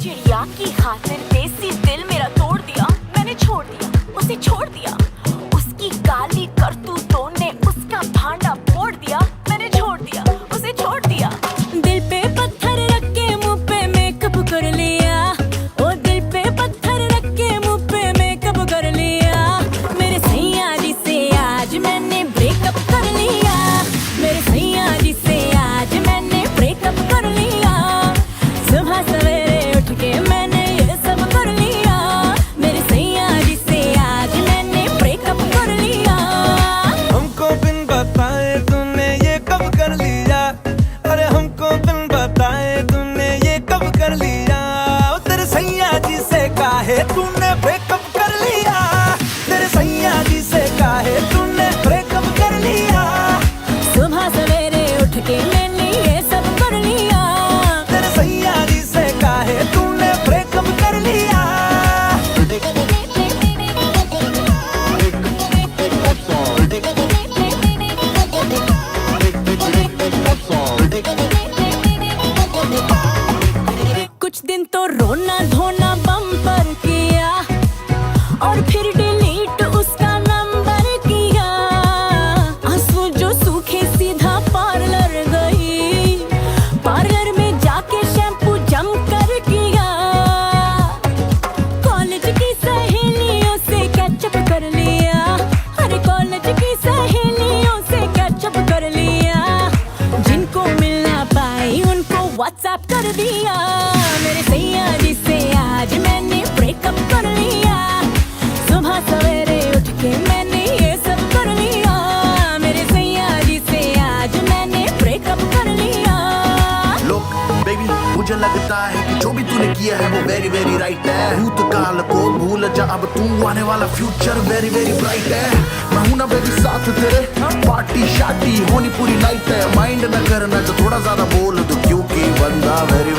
चिड़िया की खातिर देसी दिल मेरा तोड़ दिया, मैंने छोड़ दिया, उसे छोड़ दिया। उसकी काली करतूतों ने उसका भांडा फोड़ दिया, मैंने छोड़ दिया, उसे छोड़ दिया। दिल पे पत्थर रख के मुंह पे मेकअप कर लिया, ओ दिल पे पत्थर रख के मुंह पे मेकअप कर लिया। मेरे सैया जी से आज मैंने ब्रेकअप कर लिया, मेरे सैया जी से आज मैंने ब्रेकअप कर लिया। सुबह सवेरे उठ के मैंने ये सब कर लिया, मेरे सैया जी से आज मैंने ब्रेकअप कर लिया। हमको बिन बताए तूने ये कब कर लिया, अरे हमको बिन बताए तूने ये कब कर लिया। तेरे सैया जी से काहे तूने ब्रेकअप कर लिया, तेरे सैया जी से काहे तूने ब्रेकअप कर लिया। सुबह सवेरे उठ के मैंने ये सब कर लिया, तेरे सैया जी से काहे तूने ब्रेकअप कर लिया। कुछ दिन तो रोना धोना बम्पर किया और फिर डिलीट उसका नंबर किया। आंसू जो सूखे सीधा पार्लर गई, पार्लर में जाके शैम्पू जम कर किया। कॉलेज की सहेलियों से कैचअप कर लिया, अरे कॉलेज की सहेलियों से कैचअप कर लिया। जिनको मिल ना पाई उनको व्हाट्सएप कर दिया, मेरे सैया जी से आज मैंने ब्रेकअप कर लिया। सुबह सवेरे उठ के मैंने ये सब कर लिया, मेरे सैया जी से आज मैंने ब्रेकअप कर लिया। Look, baby, मुझे लगता है कि जो भी तूने किया है वो वेरी वेरी राइट है। भूतकाल को भूल जा, अब तू आने वाला फ्यूचर वेरी वेरी ब्राइट है। मैं हूं ना बेबी साथ तेरे, पार्टी शादी होनी पूरी नाइट है। माइंड न करना जो थोड़ा ज्यादा बोल दो, क्योंकि बंदा वेरी